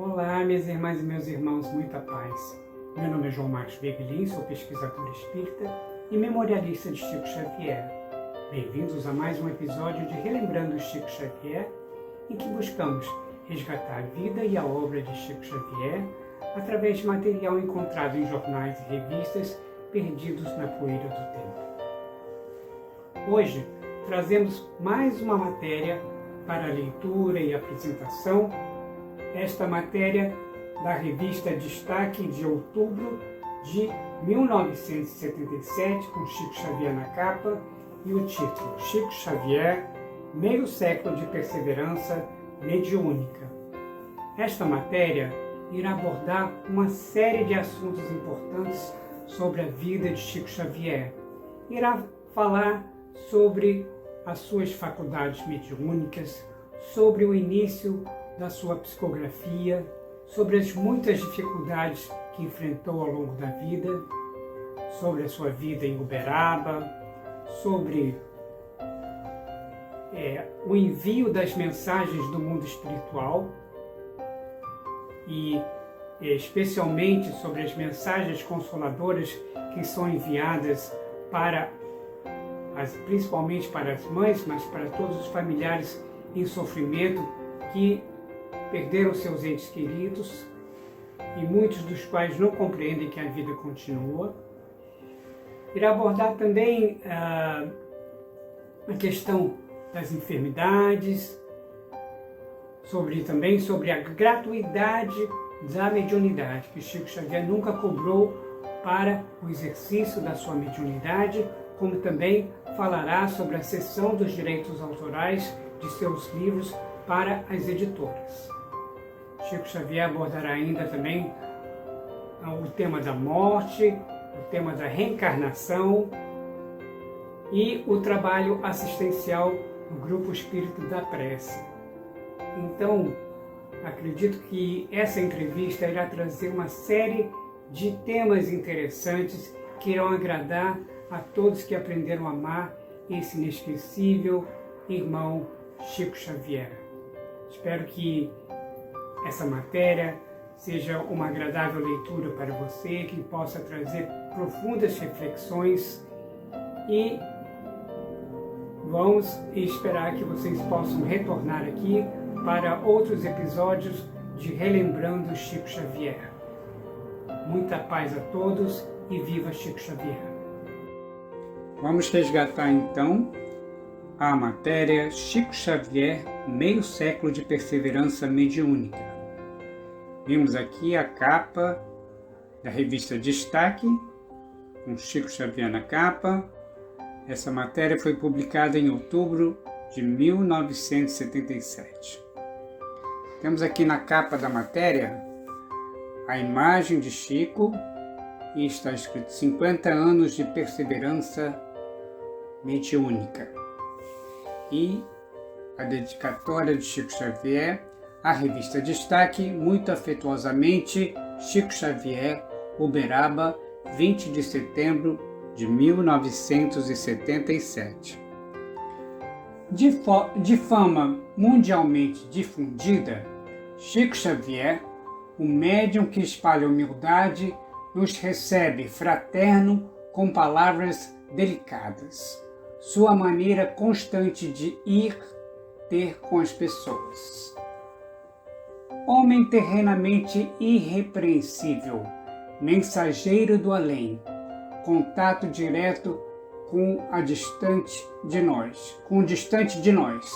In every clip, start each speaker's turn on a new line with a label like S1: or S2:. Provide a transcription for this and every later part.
S1: Olá, minhas irmãs e meus irmãos, muita paz. Meu nome é João Marcos Beguelin, sou pesquisador espírita e memorialista de Chico Xavier. Bem-vindos a mais um episódio de Relembrando Chico Xavier, em que buscamos resgatar a vida e a obra de Chico Xavier através de material encontrado em jornais e revistas perdidos na poeira do tempo. Hoje, trazemos mais uma matéria para a leitura e apresentação. Esta matéria da revista Destaque de outubro de 1977, com Chico Xavier na capa, e o título Chico Xavier, Meio Século de Perseverança Mediúnica. Esta matéria irá abordar uma série de assuntos importantes sobre a vida de Chico Xavier. Irá falar sobre as suas faculdades mediúnicas, sobre o início da sua psicografia, sobre as muitas dificuldades que enfrentou ao longo da vida, sobre a sua vida em Uberaba, sobre o envio das mensagens do mundo espiritual e especialmente sobre as mensagens consoladoras que são enviadas principalmente para as mães, mas para todos os familiares em sofrimento que perderam seus entes queridos e muitos dos quais não compreendem que a vida continua. Irá abordar também a questão das enfermidades, também sobre a gratuidade da mediunidade, que Chico Xavier nunca cobrou para o exercício da sua mediunidade, como também falará sobre a cessão dos direitos autorais de seus livros para as editoras. Chico Xavier abordará ainda também o tema da morte, o tema da reencarnação e o trabalho assistencial no Grupo Espírito da Prece. Então, acredito que essa entrevista irá trazer uma série de temas interessantes que irão agradar a todos que aprenderam a amar esse inesquecível irmão Chico Xavier. Espero que essa matéria seja uma agradável leitura para você, que possa trazer profundas reflexões e vamos esperar que vocês possam retornar aqui para outros episódios de Relembrando Chico Xavier. Muita paz a todos e viva Chico Xavier! Vamos resgatar então a matéria Chico Xavier, Meio Século de Perseverança Mediúnica. Vimos aqui a capa da revista Destaque, com Chico Xavier na capa. Essa matéria foi publicada em outubro de 1977. Temos aqui na capa da matéria a imagem de Chico e está escrito 50 anos de perseverança mediúnica. E a dedicatória de Chico Xavier à revista Destaque, muito afetuosamente, Chico Xavier, Uberaba, 20 de setembro de 1977. De fama mundialmente difundida, Chico Xavier, o médium que espalha humildade, nos recebe fraterno com palavras delicadas. Sua maneira constante de ter com as pessoas. Homem terrenamente irrepreensível, mensageiro do além, contato direto com o distante de nós.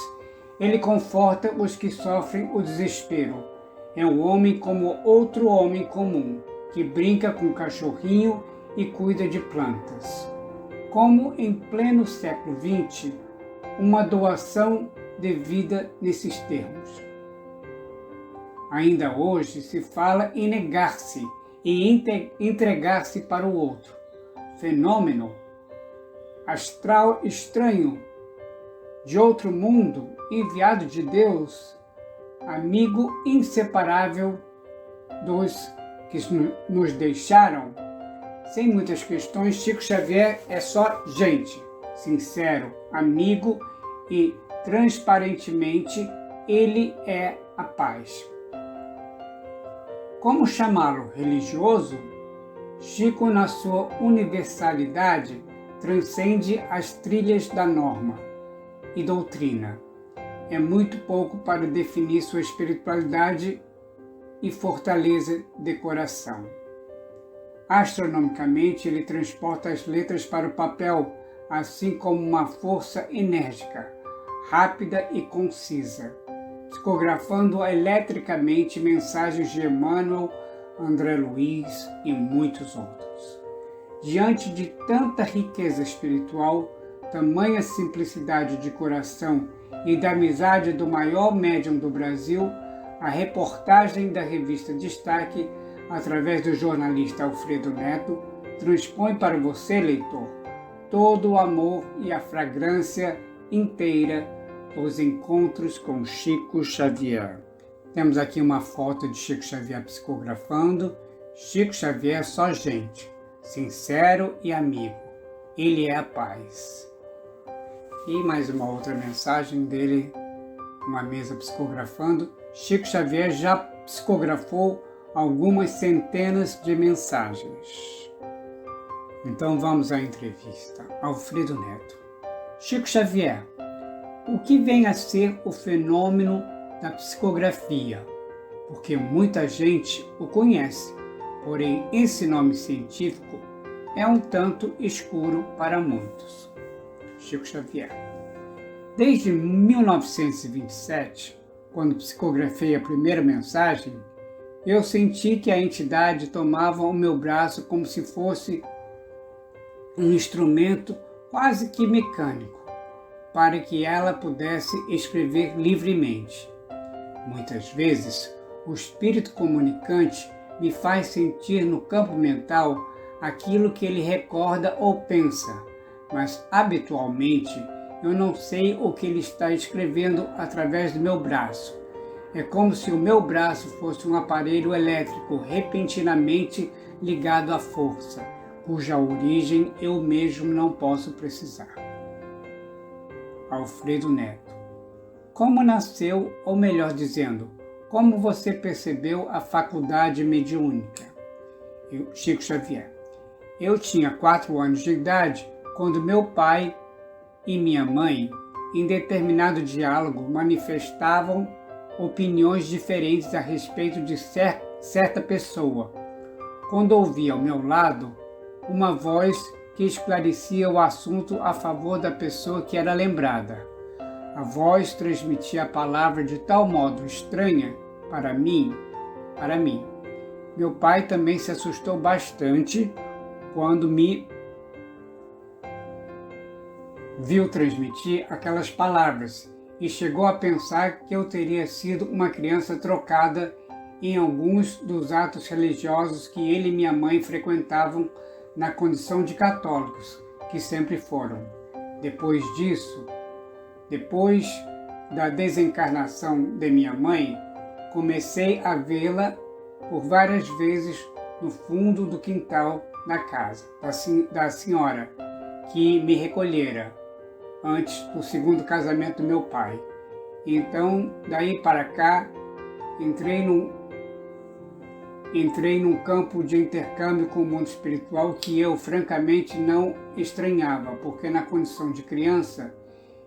S1: Ele conforta os que sofrem o desespero. É um homem como outro homem comum, que brinca com o cachorrinho e cuida de plantas. Como em pleno século XX, uma doação de vida nesses termos. Ainda hoje se fala em negar-se e entregar-se para o outro. Fenômeno astral estranho, de outro mundo, enviado de Deus, amigo inseparável dos que nos deixaram. Sem muitas questões, Chico Xavier é só gente, sincero, amigo e transparentemente ele é a paz. Como chamá-lo religioso? Chico, na sua universalidade, transcende as trilhas da norma e doutrina. É muito pouco para definir sua espiritualidade e fortaleza de coração. Astronomicamente, ele transporta as letras para o papel, assim como uma força enérgica, rápida e concisa, psicografando eletricamente mensagens de Emmanuel, André Luiz e muitos outros. Diante de tanta riqueza espiritual, tamanha simplicidade de coração e da amizade do maior médium do Brasil, a reportagem da revista Destaque, através do jornalista Alfredo Neto, transpõe para você, leitor, todo o amor e a fragrância inteira dos encontros com Chico Xavier. Temos aqui uma foto de Chico Xavier psicografando. Chico Xavier é só gente, sincero e amigo. Ele é a paz. E mais uma outra mensagem dele, uma mesa psicografando. Chico Xavier já psicografou algumas centenas de mensagens. Então vamos à entrevista. Alfredo Neto. Chico Xavier, o que vem a ser o fenômeno da psicografia? Porque muita gente o conhece, porém esse nome científico é um tanto escuro para muitos. Chico Xavier. Desde 1927, quando psicografei a primeira mensagem, eu senti que a entidade tomava o meu braço como se fosse um instrumento quase que mecânico, para que ela pudesse escrever livremente. Muitas vezes, o espírito comunicante me faz sentir no campo mental aquilo que ele recorda ou pensa, mas habitualmente eu não sei o que ele está escrevendo através do meu braço. É como se o meu braço fosse um aparelho elétrico repentinamente ligado à força, cuja origem eu mesmo não posso precisar. Alfredo Neto. Como nasceu, ou melhor dizendo, como você percebeu a faculdade mediúnica? Chico Xavier. Eu tinha 4 anos de idade quando meu pai e minha mãe, em determinado diálogo, manifestavam opiniões diferentes a respeito de certa pessoa. Quando ouvi ao meu lado uma voz que esclarecia o assunto a favor da pessoa que era lembrada. A voz transmitia a palavra de tal modo estranha para mim. Meu pai também se assustou bastante quando me viu transmitir aquelas palavras e chegou a pensar que eu teria sido uma criança trocada em alguns dos atos religiosos que ele e minha mãe frequentavam na condição de católicos, que sempre foram. Depois da desencarnação de minha mãe, comecei a vê-la por várias vezes no fundo do quintal da casa da senhora que me recolhera antes do segundo casamento do meu pai. Então, daí para cá, entrei num campo de intercâmbio com o mundo espiritual que eu, francamente, não estranhava, porque na condição de criança,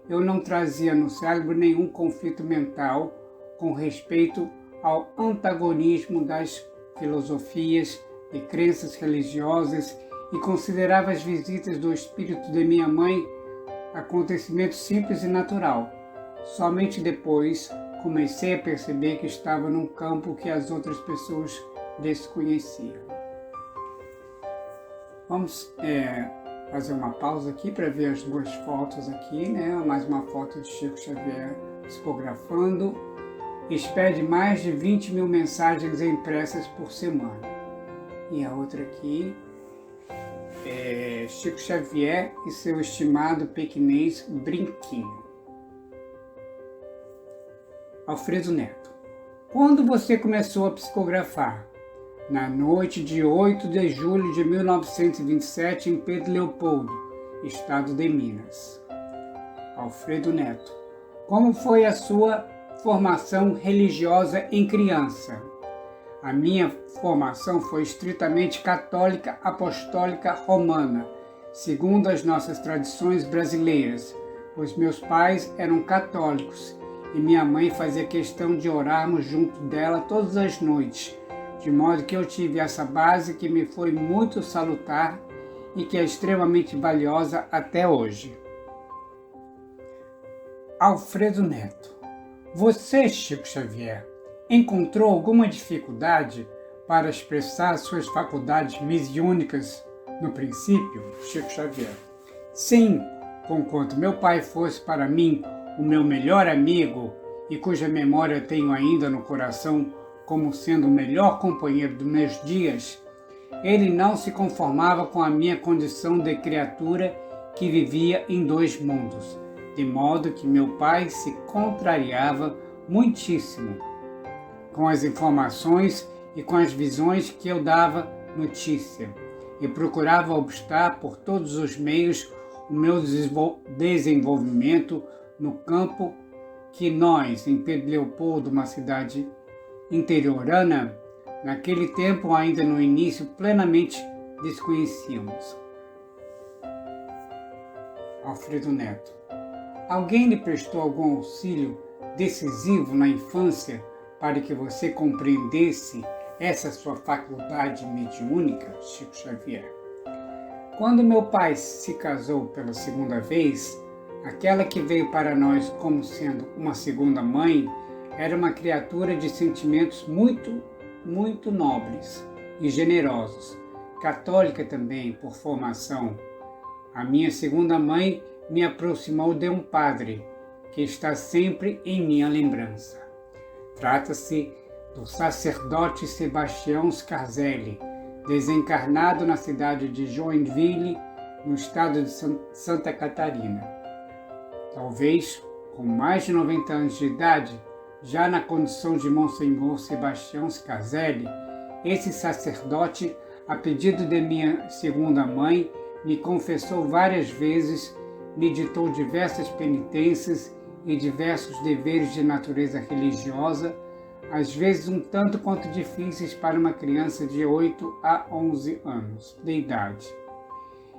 S1: eu não trazia no cérebro nenhum conflito mental com respeito ao antagonismo das filosofias e crenças religiosas e considerava as visitas do espírito de minha mãe acontecimento simples e natural. Somente depois comecei a perceber que estava num campo que as outras pessoas desconheciam. Vamos fazer uma pausa aqui para ver as 2 fotos aqui, né? Mais uma foto de Chico Xavier psicografando. Expede mais de 20 mil mensagens impressas por semana. E a outra aqui é Chico Xavier e seu estimado pequinês Brinquinho. Alfredo Neto. Quando você começou a psicografar? Na noite de 8 de julho de 1927, em Pedro Leopoldo, estado de Minas. Alfredo Neto. Como foi a sua formação religiosa em criança? A minha formação foi estritamente católica, apostólica, romana, segundo as nossas tradições brasileiras. Os meus pais eram católicos e minha mãe fazia questão de orarmos junto dela todas as noites, de modo que eu tive essa base que me foi muito salutar e que é extremamente valiosa até hoje. Alfredo Neto. Você, Chico Xavier, encontrou alguma dificuldade para expressar suas faculdades mediúnicas no princípio? Chico Xavier. Sim, conquanto meu pai fosse para mim o meu melhor amigo e cuja memória tenho ainda no coração como sendo o melhor companheiro dos meus dias, ele não se conformava com a minha condição de criatura que vivia em dois mundos, de modo que meu pai se contrariava muitíssimo com as informações e com as visões que eu dava notícia, e procurava obstar por todos os meios o meu desenvolvimento no campo que nós, em Pedro Leopoldo, uma cidade interiorana, naquele tempo ainda no início plenamente desconhecíamos. Alfredo Neto. Alguém lhe prestou algum auxílio decisivo na infância para que você compreendesse essa sua faculdade mediúnica, Chico Xavier? Quando meu pai se casou pela segunda vez, aquela que veio para nós como sendo uma segunda mãe era uma criatura de sentimentos muito nobres e generosos, católica também por formação. A minha segunda mãe me aproximou de um padre que está sempre em minha lembrança. Trata-se do sacerdote Sebastião Scarzelli, desencarnado na cidade de Joinville, no estado de Santa Catarina. Talvez com mais de 90 anos de idade, já na condição de Monsenhor Sebastião Scarzelli, esse sacerdote, a pedido de minha segunda mãe, me confessou várias vezes, me ditou diversas penitências e diversos deveres de natureza religiosa, às vezes um tanto quanto difíceis para uma criança de 8 a 11 anos de idade.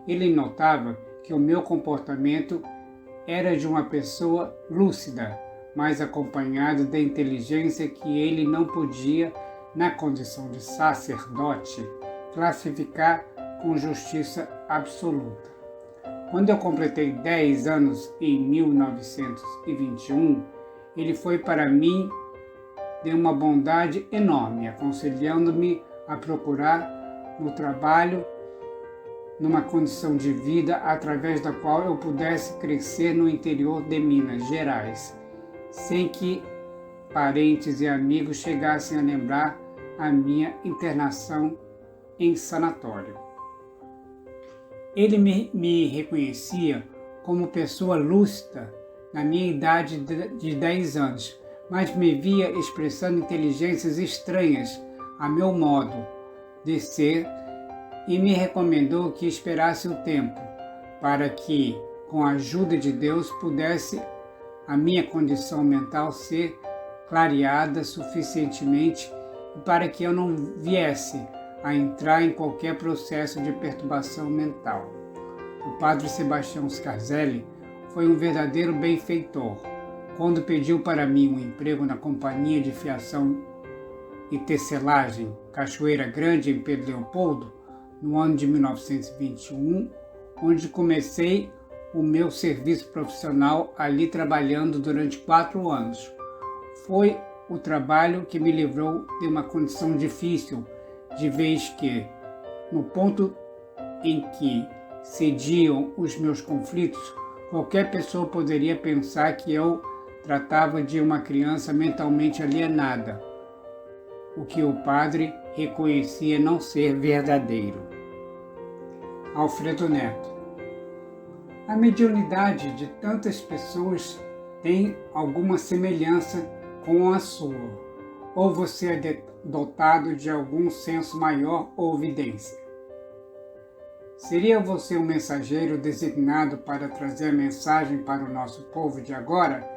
S1: Ele notava que o meu comportamento era de uma pessoa lúcida, mas acompanhado da inteligência que ele não podia, na condição de sacerdote, classificar com justiça absoluta. Quando eu completei 10 anos em 1921, ele foi para mim de uma bondade enorme, aconselhando-me a procurar no trabalho, numa condição de vida através da qual eu pudesse crescer no interior de Minas Gerais, sem que parentes e amigos chegassem a lembrar a minha internação em sanatório. Ele me reconhecia como pessoa lúcida na minha idade de 10 anos, mas me via expressando inteligências estranhas a meu modo de ser e me recomendou que esperasse o tempo para que, com a ajuda de Deus, pudesse a minha condição mental ser clareada suficientemente para que eu não viesse a entrar em qualquer processo de perturbação mental. O padre Sebastião Scarzelli foi um verdadeiro benfeitor. Quando pediu para mim um emprego na Companhia de Fiação e Tecelagem Cachoeira Grande, em Pedro Leopoldo, no ano de 1921, onde comecei o meu serviço profissional ali trabalhando durante 4 anos. Foi o trabalho que me livrou de uma condição difícil, de vez que, no ponto em que cediam os meus conflitos, qualquer pessoa poderia pensar que eu tratava de uma criança mentalmente alienada, o que o padre reconhecia não ser verdadeiro. Alfredo Neto. A mediunidade de tantas pessoas tem alguma semelhança com a sua, ou você é dotado de algum senso maior ou vidência? Seria você um mensageiro designado para trazer a mensagem para o nosso povo de agora,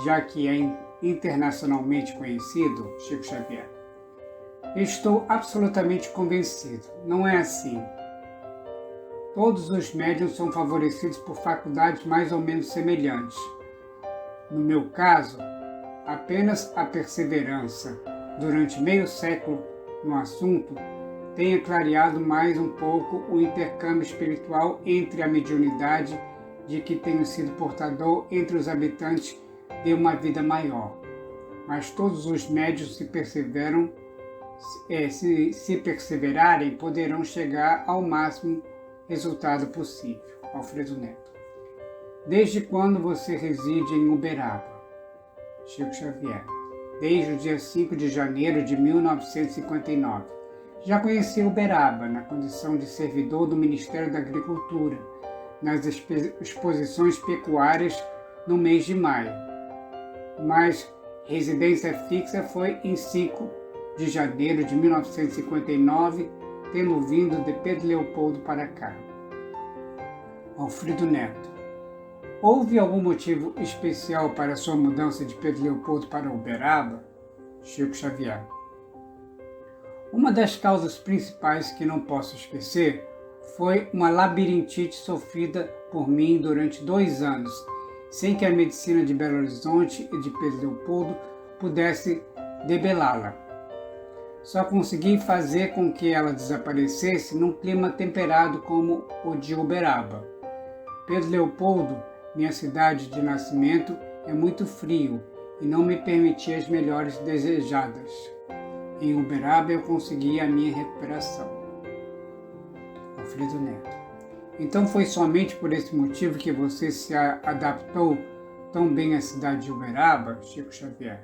S1: já que é internacionalmente conhecido, Chico Xavier? Estou absolutamente convencido. Não é assim. Todos os médiuns são favorecidos por faculdades mais ou menos semelhantes. No meu caso, apenas a perseverança durante meio século no assunto tenha clareado mais um pouco o intercâmbio espiritual entre a mediunidade de que tenho sido portador entre os habitantes de uma vida maior. Mas todos os médiuns se perseverarem, poderão chegar ao máximo resultado possível. Alfredo Neto. Desde quando você reside em Uberaba? Chico Xavier. Desde o dia 5 de janeiro de 1959. Já conheci Uberaba na condição de servidor do Ministério da Agricultura, nas exposições pecuárias no mês de maio. Mas residência fixa foi em 5 de janeiro de 1959, tendo vindo de Pedro Leopoldo para cá. Alfredo Neto. Houve algum motivo especial para a sua mudança de Pedro Leopoldo para Uberaba? Chico Xavier. Uma das causas principais que não posso esquecer foi uma labirintite sofrida por mim durante 2 anos, sem que a medicina de Belo Horizonte e de Pedro Leopoldo pudesse debelá-la. Só consegui fazer com que ela desaparecesse num clima temperado como o de Uberaba. Pedro Leopoldo, minha cidade de nascimento, é muito frio e não me permitia as melhores desejadas. Em Uberaba eu consegui a minha recuperação. Alfredo Neto. Então foi somente por esse motivo que você se adaptou tão bem à cidade de Uberaba, Chico Xavier?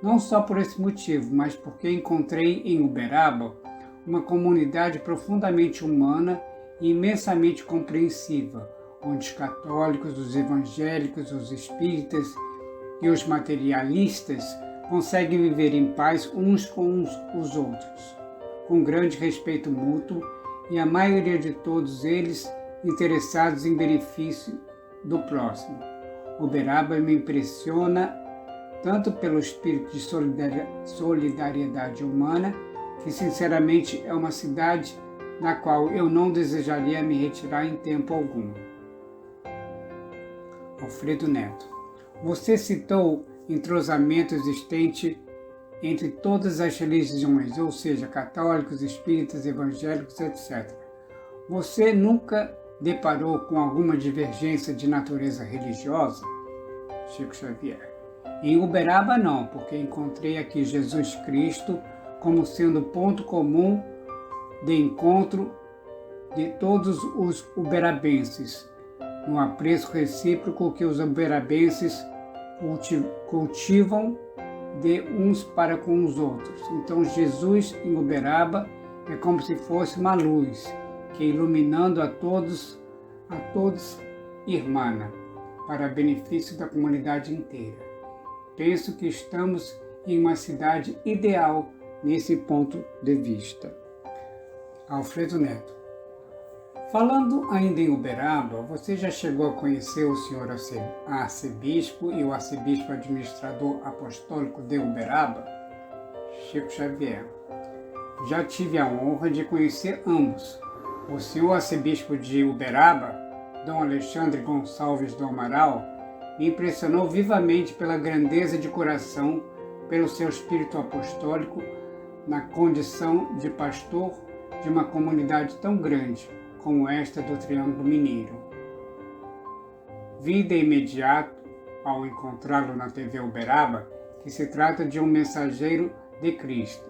S1: Não só por esse motivo, mas porque encontrei em Uberaba uma comunidade profundamente humana e imensamente compreensiva, onde os católicos, os evangélicos, os espíritas e os materialistas conseguem viver em paz uns com os outros, com grande respeito mútuo, e a maioria de todos eles interessados em benefício do próximo. Uberaba me impressiona tanto pelo espírito de solidariedade humana, que sinceramente é uma cidade na qual eu não desejaria me retirar em tempo algum. Alfredo Neto. Você citou entrosamento existente entre todas as religiões, ou seja, católicos, espíritas, evangélicos, etc. Você nunca deparou com alguma divergência de natureza religiosa? Chico Xavier. Em Uberaba não, porque encontrei aqui Jesus Cristo como sendo o ponto comum de encontro de todos os uberabenses, no apreço recíproco que os uberabenses cultivam de uns para com os outros. Então Jesus em Uberaba é como se fosse uma luz que, iluminando a todos irmana, para benefício da comunidade inteira. Penso que estamos em uma cidade ideal nesse ponto de vista. Alfredo Neto. Falando ainda em Uberaba, você já chegou a conhecer o senhor arcebispo e o arcebispo administrador apostólico de Uberaba? Chico Xavier. Já tive a honra de conhecer ambos. O senhor arcebispo de Uberaba, Dom Alexandre Gonçalves do Amaral, me impressionou vivamente pela grandeza de coração, pelo seu espírito apostólico, na condição de pastor de uma comunidade tão grande como esta do Triângulo Mineiro. Vi de imediato, ao encontrá-lo na TV Uberaba, que se trata de um mensageiro de Cristo,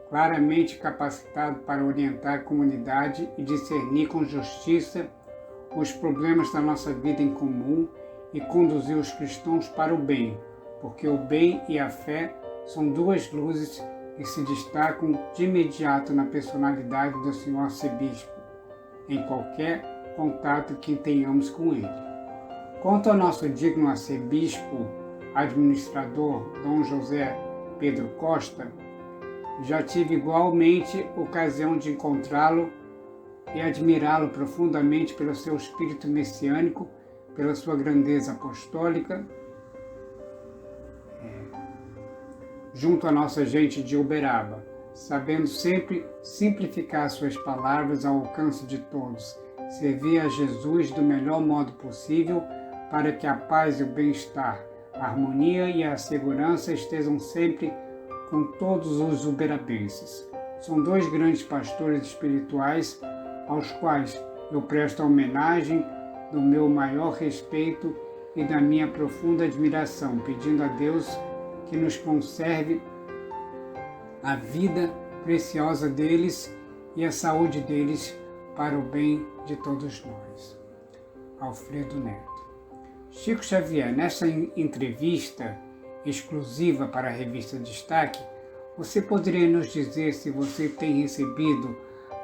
S1: claramente capacitado para orientar a comunidade e discernir com justiça os problemas da nossa vida em comum e conduzir os cristãos para o bem, porque o bem e a fé são 2 luzes que se destacam de imediato na personalidade do senhor arcebispo, em qualquer contato que tenhamos com ele. Quanto ao nosso digno arcebispo administrador Dom José Pedro Costa, já tive igualmente ocasião de encontrá-lo e admirá-lo profundamente pelo seu espírito messiânico, pela sua grandeza apostólica, junto à nossa gente de Uberaba, sabendo sempre simplificar suas palavras ao alcance de todos, servir a Jesus do melhor modo possível para que a paz e o bem-estar, a harmonia e a segurança estejam sempre com todos os uberabenses. São dois grandes pastores espirituais aos quais eu presto a homenagem do meu maior respeito e da minha profunda admiração, pedindo a Deus que nos conserve a vida preciosa deles e a saúde deles para o bem de todos nós. Alfredo Neto. Chico Xavier, nesta entrevista exclusiva para a revista Destaque, você poderia nos dizer se você tem recebido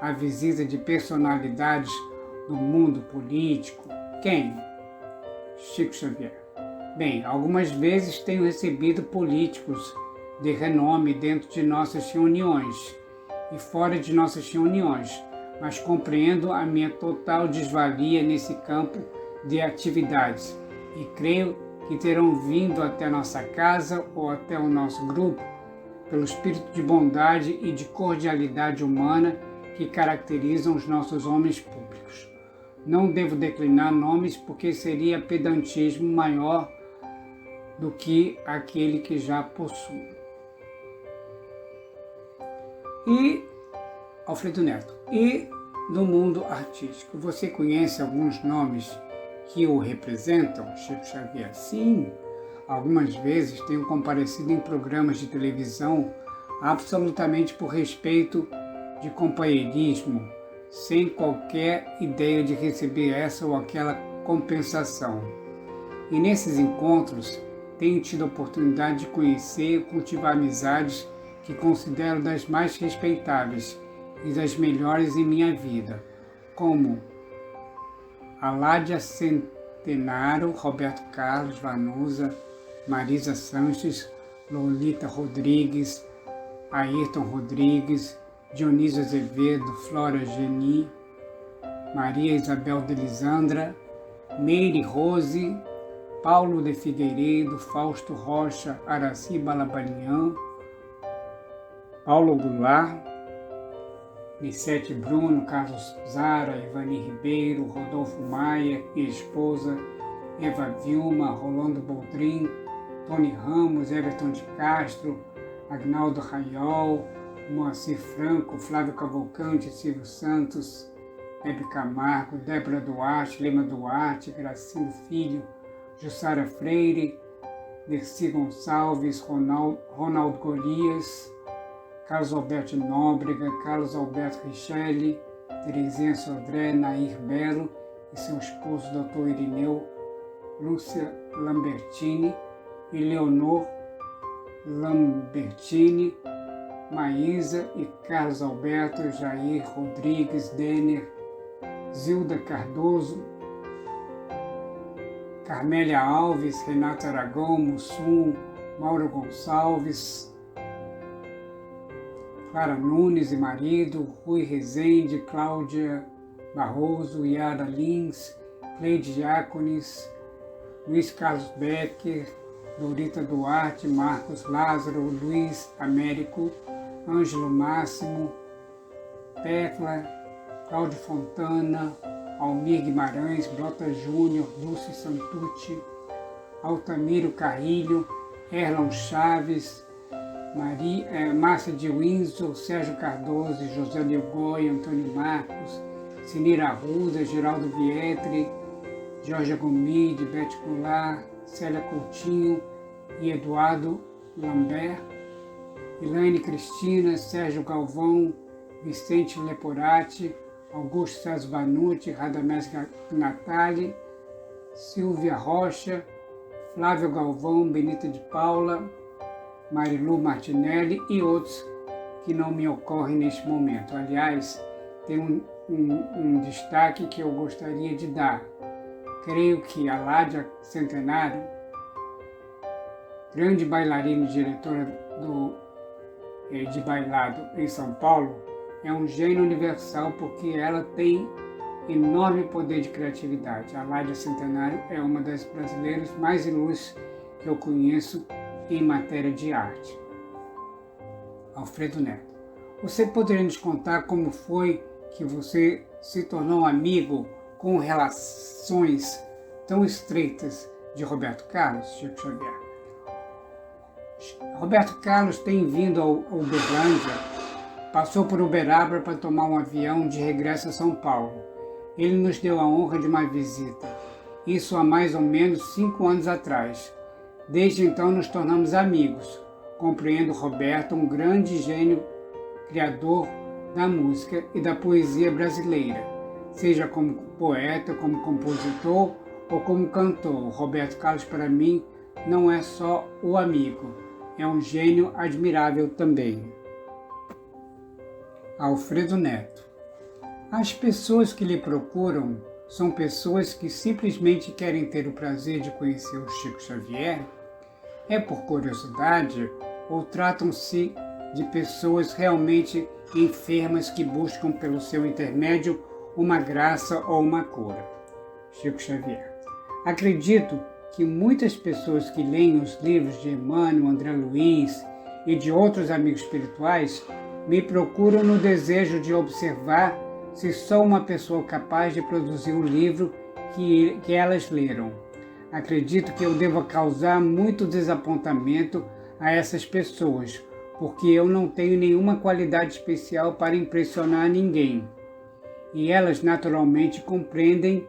S1: a visita de personalidades do mundo político? Quem? Chico Xavier. Bem, algumas vezes tenho recebido políticos de renome dentro de nossas reuniões e fora de nossas reuniões, mas compreendo a minha total desvalia nesse campo de atividades e creio que terão vindo até nossa casa ou até o nosso grupo pelo espírito de bondade e de cordialidade humana que caracterizam os nossos homens públicos. Não devo declinar nomes porque seria pedantismo maior do que aquele que já possuo. E Alfredo Neto. E no mundo artístico, você conhece alguns nomes que o representam? Chico Xavier. Sim, algumas vezes tenho comparecido em programas de televisão absolutamente por respeito de companheirismo, sem qualquer ideia de receber essa ou aquela compensação. E nesses encontros tenho tido a oportunidade de conhecer e cultivar amizades que considero das mais respeitáveis e das melhores em minha vida, como Aládia Centenaro, Roberto Carlos Vanusa, Marisa Sanches, Lolita Rodrigues, Ayrton Rodrigues, Dionísio Azevedo, Flora Geni, Maria Isabel de Lisandra, Meire Rose, Paulo de Figueiredo, Fausto Rocha, Araci Balabanian, Paulo Goulart, Nissete Bruno, Carlos Zara, Ivani Ribeiro, Rodolfo Maia e esposa, Eva Vilma, Rolando Boldrin, Tony Ramos, Everton de Castro, Agnaldo Raiol, Moacir Franco, Flávio Cavalcante, Silvio Santos, Hebe Camargo, Débora Duarte, Lema Duarte, Gracino Filho, Jussara Freire, Dercy Gonçalves, Ronaldo Golias, Carlos Alberto Nóbrega, Carlos Alberto Richelli, Terezinha Sodré, Nair Belo e seu esposo Dr. Irineu, Lúcia Lambertini e Leonor Lambertini, Maísa e Carlos Alberto, Jair Rodrigues, Denner, Zilda Cardoso, Carmélia Alves, Renato Aragão, Mussum, Mauro Gonçalves, Clara Nunes e marido, Rui Rezende, Cláudia Barroso, Yara Lins, Cleide Diáconis, Luiz Carlos Becker, Dorita Duarte, Marcos Lázaro, Luiz Américo, Ângelo Máximo, Tecla, Cláudio Fontana, Almir Guimarães, Brota Júnior, Lúcio Santucci, Altamiro Carrilho, Erlon Chaves, Márcia de Windsor, Sérgio Cardoso, José Delgói, Antônio Marcos, Sinira Arruda, Geraldo Vietri, Jorge Gomide, Bete Goulart, Célia Coutinho e Eduardo Lambert, Elaine Cristina, Sérgio Galvão, Vicente Leporati, Augusto César Vanucci, Radamés Natali, Silvia Rocha, Flávio Galvão, Benita de Paula, Marilu Martinelli e outros que não me ocorrem neste momento. Aliás, tem um destaque que eu gostaria de dar. Creio que a Ládia Centenário, grande bailarina e diretora de bailado em São Paulo, é um gênio universal porque ela tem enorme poder de criatividade. A Ládia Centenário é uma das brasileiras mais ilustres que eu conheço em matéria de arte. Alfredo Neto. Você poderia nos contar como foi que você se tornou amigo com relações tão estreitas de Roberto Carlos, Chico Xavier? Roberto Carlos tem vindo ao Uberlândia, passou por Uberaba para tomar um avião de regresso a São Paulo. Ele nos deu a honra de uma visita, isso há mais ou menos 5 anos atrás. Desde então nos tornamos amigos. Compreendo Roberto, um grande gênio criador da música e da poesia brasileira, seja como poeta, como compositor ou como cantor. Roberto Carlos, para mim, não é só o amigo, é um gênio admirável também. Alfredo Neto. As pessoas que lhe procuram são pessoas que simplesmente querem ter o prazer de conhecer o Chico Xavier? É por curiosidade ou tratam-se de pessoas realmente enfermas que buscam pelo seu intermédio uma graça ou uma cura? Chico Xavier. Acredito que muitas pessoas que leem os livros de Emmanuel, André Luiz e de outros amigos espirituais me procuram no desejo de observar se sou uma pessoa capaz de produzir o livro que elas leram. Acredito que eu devo causar muito desapontamento a essas pessoas, porque eu não tenho nenhuma qualidade especial para impressionar ninguém. E elas naturalmente compreendem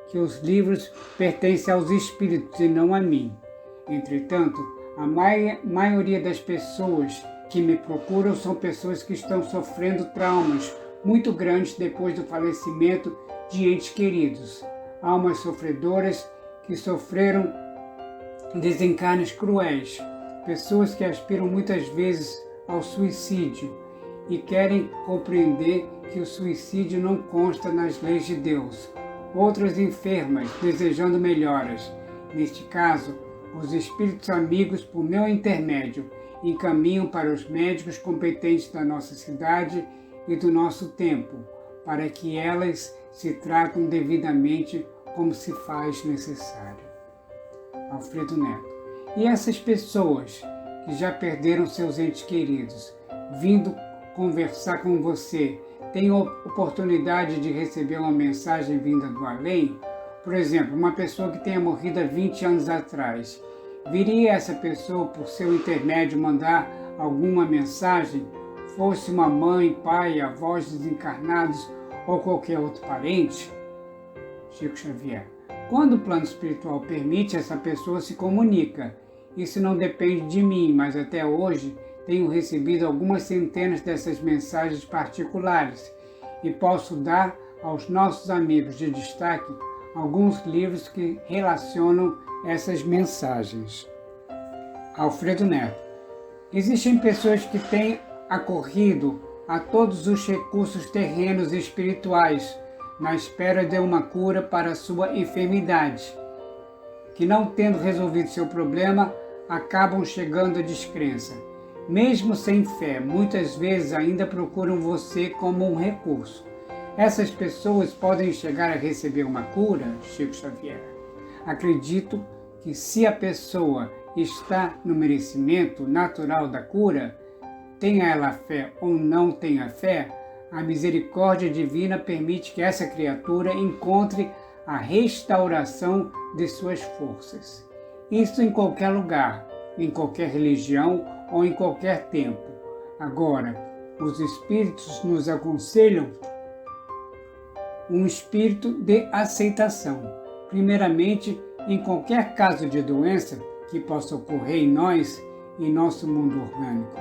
S1: que os livros pertencem aos espíritos e não a mim. Entretanto, a maioria das pessoas que me procuram são pessoas que estão sofrendo traumas muito grandes depois do falecimento de entes queridos. Almas sofredoras que sofreram desencarnes cruéis. Pessoas que aspiram muitas vezes ao suicídio e querem compreender que o suicídio não consta nas leis de Deus. Outras enfermas, desejando melhoras. Neste caso, os espíritos amigos, por meu intermédio, encaminham para os médicos competentes da nossa cidade e do nosso tempo, para que elas se tratem devidamente como se faz necessário. Alfredo Neto. E essas pessoas que já perderam seus entes queridos, vindo conversar com você, têm a oportunidade de receber uma mensagem vinda do além? Por exemplo, uma pessoa que tenha morrido há 20 anos atrás, viria essa pessoa, por seu intermédio, mandar alguma mensagem? Fosse uma mãe, pai, avós desencarnados ou qualquer outro parente? Chico Xavier. Quando o plano espiritual permite, essa pessoa se comunica. Isso não depende de mim, mas até hoje tenho recebido algumas centenas dessas mensagens particulares e posso dar aos nossos amigos de destaque alguns livros que relacionam essas mensagens. Alfredo Neto. Existem pessoas que têm acorrido a todos os recursos terrenos e espirituais na espera de uma cura para a sua enfermidade, que não tendo resolvido seu problema, acabam chegando à descrença. Mesmo sem fé, muitas vezes ainda procuram você como um recurso. Essas pessoas podem chegar a receber uma cura, Chico Xavier? Acredito que se a pessoa está no merecimento natural da cura, tenha ela fé ou não tenha fé, a misericórdia divina permite que essa criatura encontre a restauração de suas forças. Isso em qualquer lugar, em qualquer religião ou em qualquer tempo. Agora, os espíritos nos aconselham um espírito de aceitação. Primeiramente, em qualquer caso de doença que possa ocorrer em nós, em nosso mundo orgânico.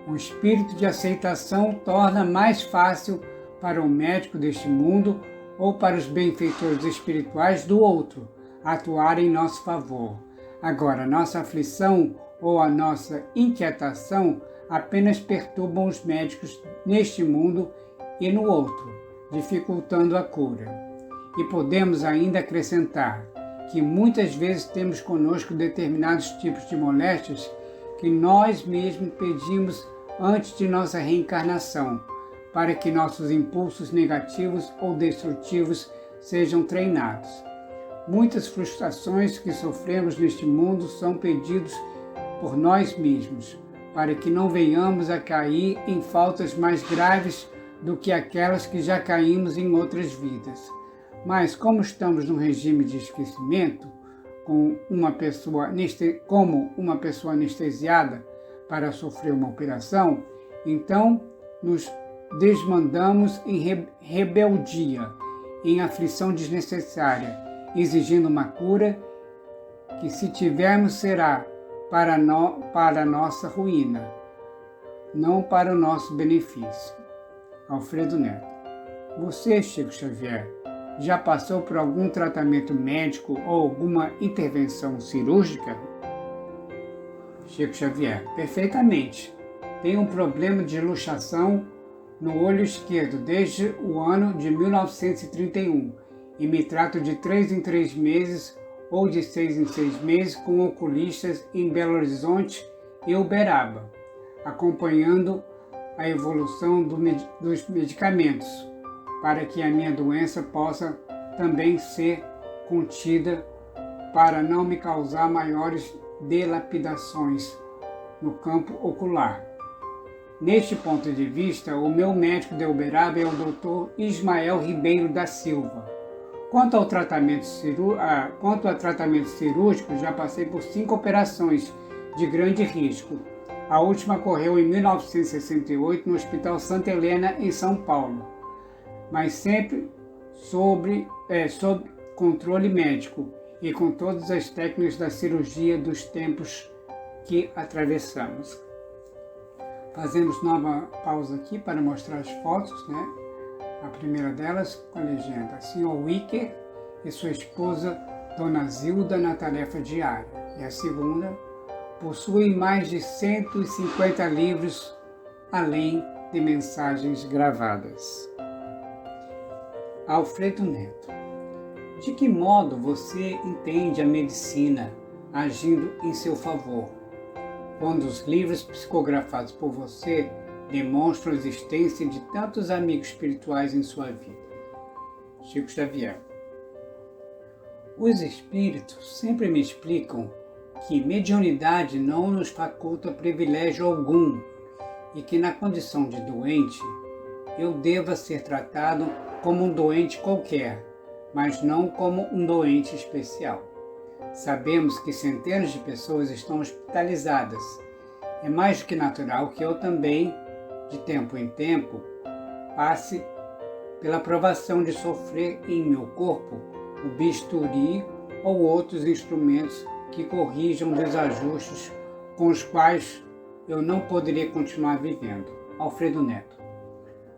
S1: O espírito de aceitação torna mais fácil para o médico deste mundo ou para os benfeitores espirituais do outro atuar em nosso favor. Agora, nossa aflição ou a nossa inquietação apenas perturbam os médicos neste mundo e no outro, dificultando a cura. E podemos ainda acrescentar que muitas vezes temos conosco determinados tipos de moléstias que nós mesmos pedimos antes de nossa reencarnação, para que nossos impulsos negativos ou destrutivos sejam treinados. Muitas frustrações que sofremos neste mundo são pedidos por nós mesmos. para que não venhamos a cair em faltas mais graves do que aquelas que já caímos em outras vidas. Mas como estamos num regime de esquecimento, como uma pessoa anestesiada para sofrer uma operação, então nos desmandamos em rebeldia, em aflição desnecessária, exigindo uma cura que, se tivermos, será para a nossa ruína, não para o nosso benefício. Alfredo Neto. Você, Chico Xavier, já passou por algum tratamento médico ou alguma intervenção cirúrgica? Chico Xavier. Perfeitamente. Tenho um problema de luxação no olho esquerdo desde o ano de 1931 e me trato de 3 em 3 meses ou de 6 em 6 meses com oculistas em Belo Horizonte e Uberaba, acompanhando a evolução dos medicamentos, para que a minha doença possa também ser contida, para não me causar maiores dilapidações no campo ocular. Neste ponto de vista, o meu médico de Uberaba é o Dr. Ismael Ribeiro da Silva. Quanto a tratamento cirúrgico, já passei por 5 operações de grande risco. A última ocorreu em 1968 no Hospital Santa Helena, em São Paulo, mas sempre sob controle médico e com todas as técnicas da cirurgia dos tempos que atravessamos. Fazemos nova pausa aqui para mostrar as fotos, né? A primeira delas com a legenda: Sr. Wicker e sua esposa Dona Zilda na tarefa diária. E a segunda: possui mais de 150 livros, além de mensagens gravadas. Alfredo Neto. De que modo você entende a medicina agindo em seu favor, quando os livros psicografados por você demonstram a existência de tantos amigos espirituais em sua vida? Chico Xavier. Os espíritos sempre me explicam que mediunidade não nos faculta privilégio algum e que, na condição de doente, eu deva ser tratado como um doente qualquer, mas não como um doente especial. Sabemos que centenas de pessoas estão hospitalizadas. É mais do que natural que eu também, de tempo em tempo, passe pela provação de sofrer em meu corpo o bisturi ou outros instrumentos que corrijam desajustes com os quais eu não poderia continuar vivendo. Alfredo Neto.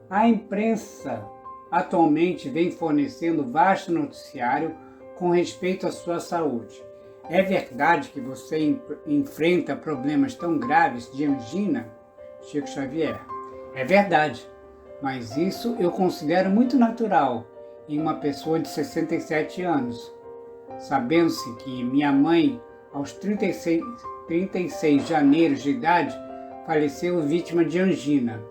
S1: A imprensa atualmente vem fornecendo vasto noticiário com respeito à sua saúde. É verdade que você enfrenta problemas tão graves de angina, Chico Xavier? É verdade, mas isso eu considero muito natural em uma pessoa de 67 anos. Sabendo-se que minha mãe, aos 36 de janeiro de idade, faleceu vítima de angina,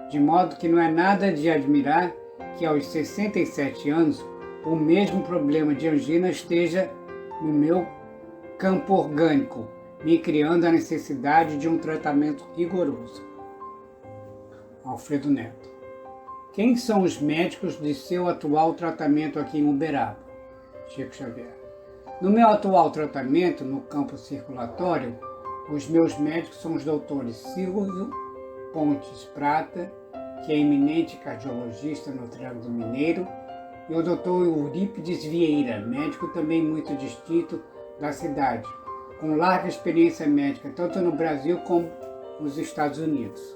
S1: de modo que não é nada de admirar que aos 67 anos o mesmo problema de angina esteja no meu campo orgânico, me criando a necessidade de um tratamento rigoroso. Alfredo Neto. Quem são os médicos de seu atual tratamento aqui em Uberaba? Chico Xavier. No meu atual tratamento, no campo circulatório, os meus médicos são os doutores Silvio Pontes Prata, que é eminente cardiologista no Triângulo Mineiro, e o doutor Eurípides Vieira, médico também muito distinto da cidade, com larga experiência médica tanto no Brasil como nos Estados Unidos.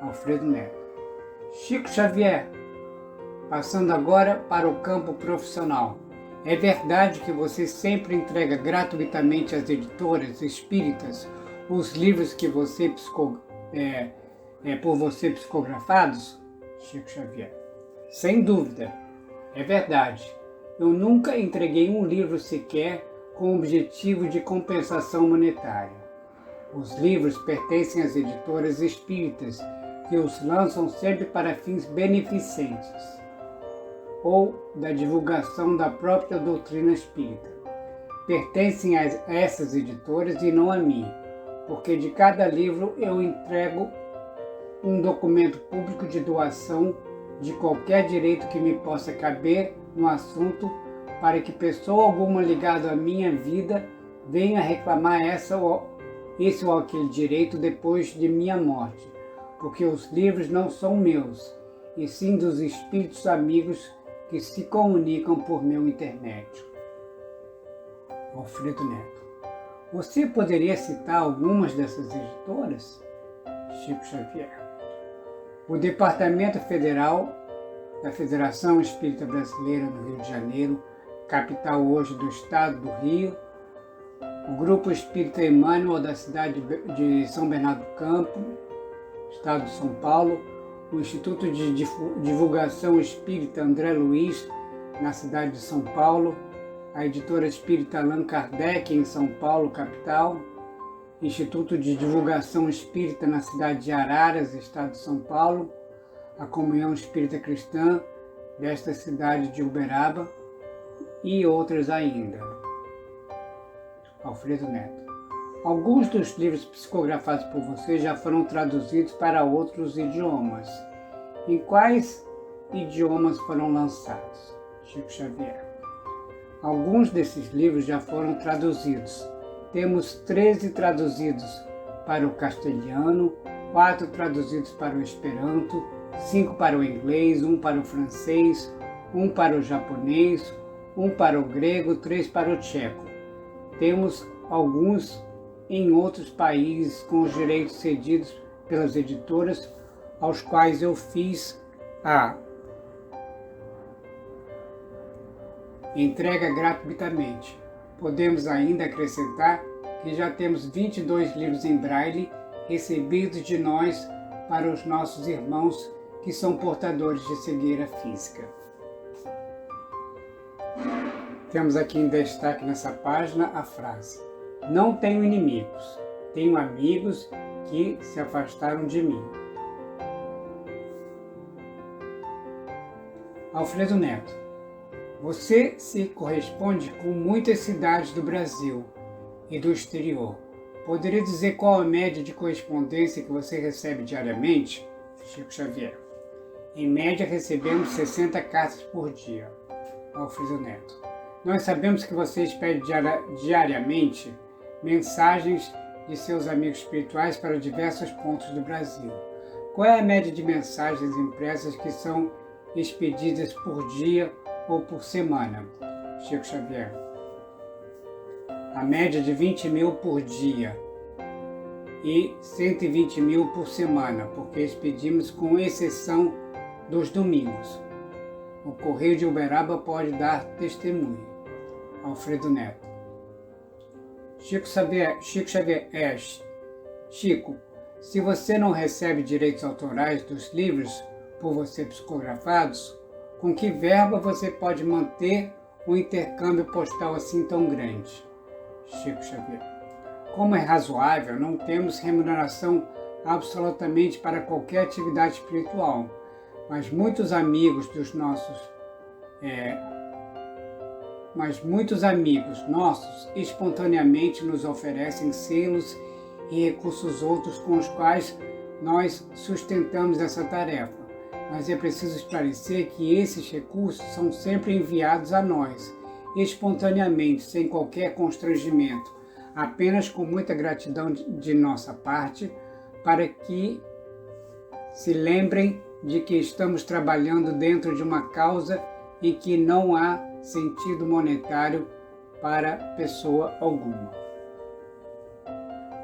S1: Alfredo Neto. Chico Xavier, passando agora para o campo profissional. É verdade que você sempre entrega gratuitamente às editoras espíritas os livros que você por você psicografados? Chico Xavier. Sem dúvida, é verdade. Eu nunca entreguei um livro sequer com objetivo de compensação monetária. Os livros pertencem às editoras espíritas, que os lançam sempre para fins beneficentes ou da divulgação da própria doutrina espírita. Pertencem a essas editoras e não a mim, porque de cada livro eu entrego um documento público de doação de qualquer direito que me possa caber no assunto, para que pessoa alguma ligada à minha vida venha reclamar esse ou aquele direito depois de minha morte, porque os livros não são meus, e sim dos espíritos amigos que se comunicam por meu intermédio. Alfredo Neto. Você poderia citar algumas dessas editoras? Chico Xavier. O Departamento Federal da Federação Espírita Brasileira do Rio de Janeiro, capital hoje do estado do Rio, o Grupo Espírita Emmanuel da cidade de São Bernardo do Campo, estado de São Paulo, o Instituto de Divulgação Espírita André Luiz, na cidade de São Paulo, a Editora Espírita Allan Kardec, em São Paulo, capital, Instituto de Divulgação Espírita na cidade de Araras, estado de São Paulo, a Comunhão Espírita Cristã desta cidade de Uberaba e outras ainda. Alfredo Neto. Alguns dos livros psicografados por você já foram traduzidos para outros idiomas. Em quais idiomas foram lançados? Chico Xavier. Alguns desses livros já foram traduzidos. Temos 13 traduzidos para o castelhano, 4 traduzidos para o esperanto, 5 para o inglês, 1 para o francês, 1 para o japonês, 1 para o grego, 3 para o tcheco. Temos alguns em outros países com os direitos cedidos pelas editoras, aos quais eu fiz a entrega gratuitamente. Podemos ainda acrescentar que já temos 22 livros em braille recebidos de nós para os nossos irmãos que são portadores de cegueira física. Temos aqui em destaque nessa página a frase: não tenho inimigos, tenho amigos que se afastaram de mim. Alfredo Neto. Você se corresponde com muitas cidades do Brasil e do exterior. Poderia dizer qual a média de correspondência que você recebe diariamente? Chico Xavier. Em média, recebemos 60 cartas por dia. Alfredo Neto. Nós sabemos que você expede diariamente mensagens de seus amigos espirituais para diversos pontos do Brasil. Qual é a média de mensagens impressas que são expedidas por dia ou por semana? Chico Xavier. A média de 20 mil por dia e 120 mil por semana, porque expedimos com exceção dos domingos. O Correio de Uberaba pode dar testemunho. Alfredo Neto. Chico Xavier, Chico, se você não recebe direitos autorais dos livros por você psicografados, com que verba você pode manter um intercâmbio postal assim tão grande? Chico Xavier. Como é razoável, não temos remuneração absolutamente para qualquer atividade espiritual, mas muitos amigos nossos espontaneamente nos oferecem selos e recursos outros com os quais nós sustentamos essa tarefa. Mas é preciso esclarecer que esses recursos são sempre enviados a nós, espontaneamente, sem qualquer constrangimento, apenas com muita gratidão de nossa parte, para que se lembrem de que estamos trabalhando dentro de uma causa em que não há sentido monetário para pessoa alguma.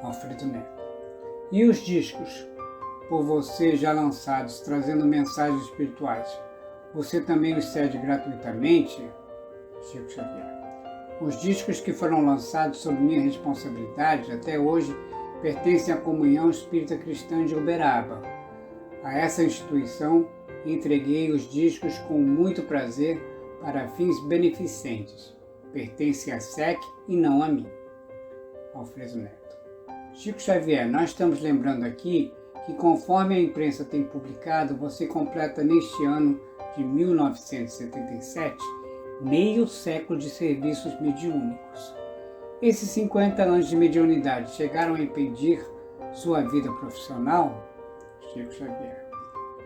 S1: Alfredo Neto. E os discos, por você já lançados, trazendo mensagens espirituais, você também os cede gratuitamente? Chico Xavier. Os discos que foram lançados sob minha responsabilidade até hoje pertencem à Comunhão Espírita Cristã de Uberaba. A essa instituição entreguei os discos com muito prazer para fins beneficentes. Pertence à SEC e não a mim. Alfredo Neto. Chico Xavier, nós estamos lembrando aqui que, conforme a imprensa tem publicado, você completa neste ano de 1977 meio século de serviços mediúnicos. Esses 50 anos de mediunidade chegaram a impedir sua vida profissional? Chico Xavier: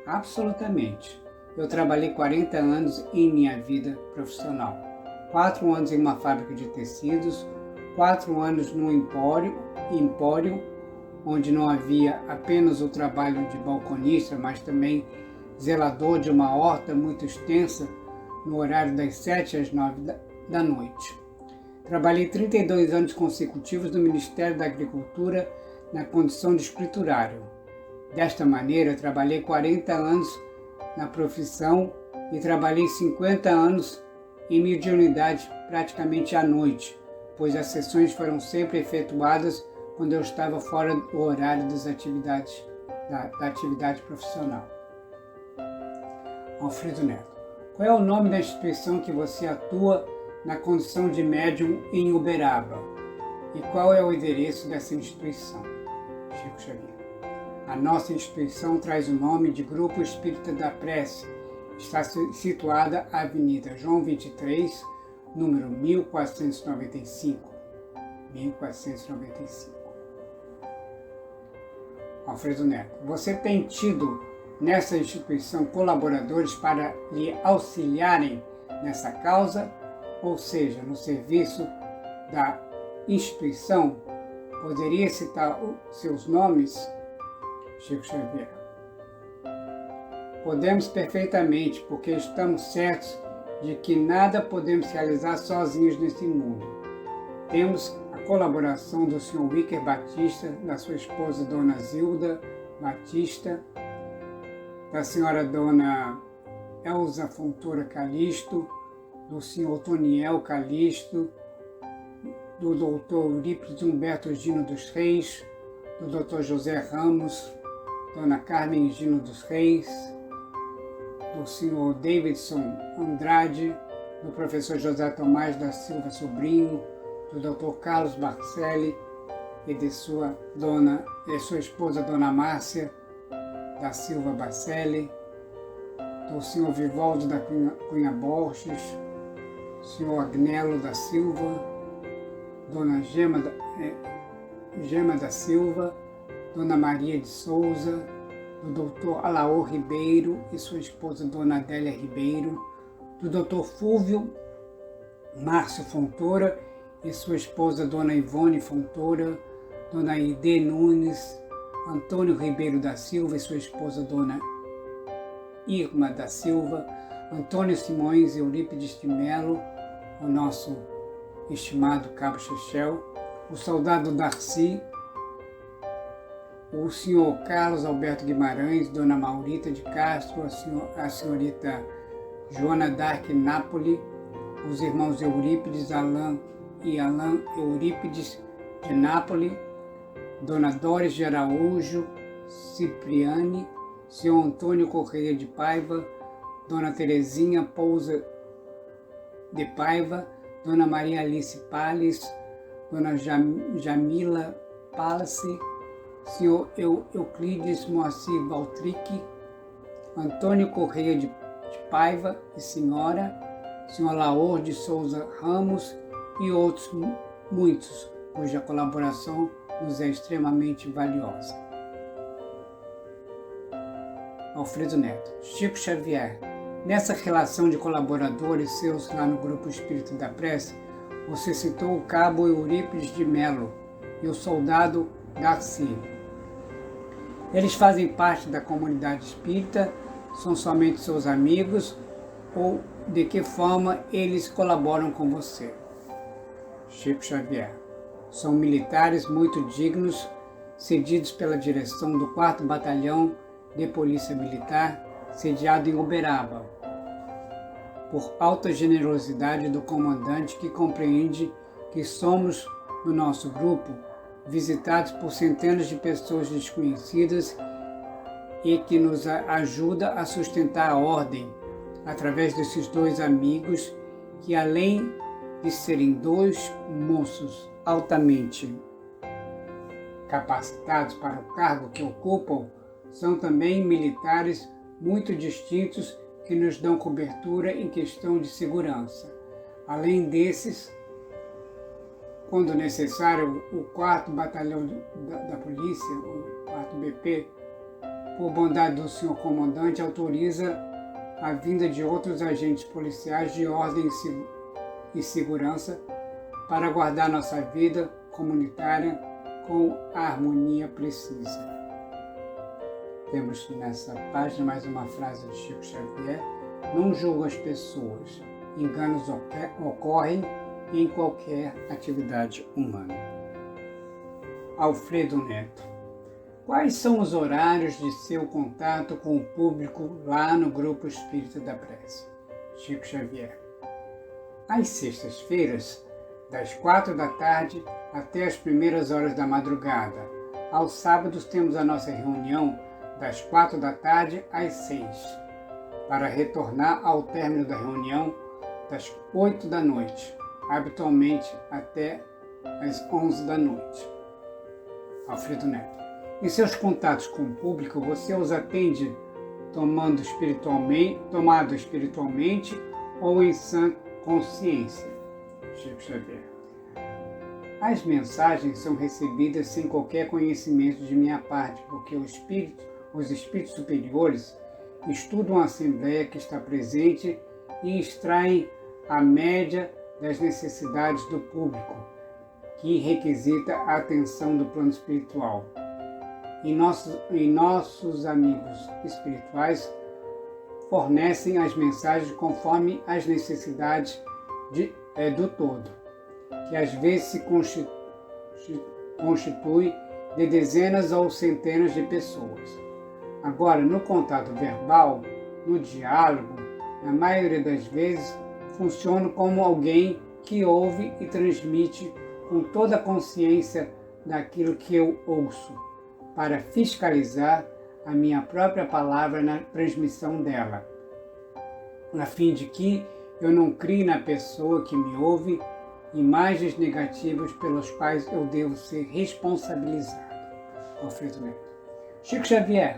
S1: absolutamente. Eu trabalhei 40 anos em minha vida profissional. 4 anos em uma fábrica de tecidos, 4 anos no empório, onde não havia apenas o trabalho de balconista, mas também zelador de uma horta muito extensa, no horário das 7 às 9 da noite. Trabalhei 32 anos consecutivos no Ministério da Agricultura na condição de escriturário. Desta maneira, trabalhei 40 anos na profissão e trabalhei 50 anos em mediunidade praticamente à noite, pois as sessões foram sempre efetuadas quando eu estava fora do horário das atividades da atividade profissional. Alfredo Neto: qual é o nome da instituição que você atua na condição de médium em Uberaba? E qual é o endereço dessa instituição? Chico Xavier: a nossa instituição traz o nome de Grupo Espírita da Prece. Está situada na Avenida João 23, número 1495. 1495. Alfredo Neto: você tem tido nessa instituição colaboradores para lhe auxiliarem nessa causa? Ou seja, no serviço da instituição? Poderia citar os seus nomes? Chico Xavier: podemos perfeitamente, porque estamos certos de que nada podemos realizar sozinhos nesse mundo. Temos a colaboração do Sr. Wicker Batista, da sua esposa Dona Zilda Batista, da senhora Dona Elza Fontoura Calixto, do Sr. Toniel Calixto, do Dr. Eurípides Humberto Gino dos Reis, do Dr. José Ramos, Dona Carmen Gino dos Reis, do Sr. Davidson Andrade, do professor José Tomás da Silva Sobrinho, do Dr. Carlos Barcelli e de sua esposa Dona Márcia da Silva Barcelli, do Sr. Vivaldo da Cunha Borges, Sr. Agnello da Silva, Dona Gema da Silva, Dona Maria de Souza, do Dr. Alaor Ribeiro e sua esposa Dona Adélia Ribeiro, do Dr. Fúvio Márcio Fontoura e sua esposa Dona Ivone Fontoura, Dona Aide Nunes, Antônio Ribeiro da Silva e sua esposa Dona Irma da Silva, Antônio Simões e Eurípides de Melo, o nosso estimado Cabo Chechel, o soldado Darcy, o senhor Carlos Alberto Guimarães, Dona Maurita de Castro, a senhorita Joana Dark Napoli, os irmãos Eurípides Alain e Alain Eurípides de Nápoles, Dona Doris de Araújo Cipriani, senhor Antônio Correia de Paiva, Dona Terezinha Pousa de Paiva, Dona Maria Alice Palles, Dona Jamila Palace, senhor Euclides Moacir Valtric, Antônio Correia de Paiva e senhora, senhor Laor de Souza Ramos e outros muitos, cuja colaboração nos é extremamente valiosa. Alfredo Neto: Chico Xavier, nessa relação de colaboradores seus lá no Grupo Espírita da Prece, você citou o cabo Eurípides de Melo e o soldado Darcy. Eles fazem parte da comunidade espírita? São somente seus amigos? Ou de que forma eles colaboram com você? Chico Xavier: são militares muito dignos, cedidos pela direção do 4º Batalhão de Polícia Militar, sediado em Uberaba, por alta generosidade do comandante, que compreende que somos, no nosso grupo, visitados por centenas de pessoas desconhecidas e que nos ajuda a sustentar a ordem através desses 2 amigos que, além de serem 2 moços altamente capacitados para o cargo que ocupam, são também militares muito distintos que nos dão cobertura em questão de segurança. Além desses, quando necessário, o 4º Batalhão da Polícia, o 4º BP, por bondade do senhor comandante, autoriza a vinda de outros agentes policiais de ordem e segurança para guardar nossa vida comunitária com a harmonia precisa. Temos nessa página mais uma frase de Chico Xavier: não julgo as pessoas, enganos ocorrem em qualquer atividade humana. Alfredo Neto: quais são os horários de seu contato com o público lá no Grupo Espírita da Prece? Chico Xavier: às sextas-feiras, das 4 da tarde até as primeiras horas da madrugada. Aos sábados temos a nossa reunião das 4 da tarde às 6, para retornar ao término da reunião das 8 da noite, habitualmente até às 11 da noite. Alfredo Neto: em seus contatos com o público, você os atende tomado espiritualmente ou em sã consciência? Chico Xavier: as mensagens são recebidas sem qualquer conhecimento de minha parte, porque os espíritos superiores estudam a assembleia que está presente e extraem a média das necessidades do público, que requisita a atenção do plano espiritual. E nossos amigos espirituais fornecem as mensagens conforme as necessidades do todo, que às vezes se constitui de dezenas ou centenas de pessoas. Agora, no contato verbal, no diálogo, na maioria das vezes, funciono como alguém que ouve e transmite com toda a consciência daquilo que eu ouço, para fiscalizar a minha própria palavra na transmissão dela, a fim de que eu não crie na pessoa que me ouve imagens negativas pelas quais eu devo ser responsabilizado. Alfredo Neto: Chico Xavier,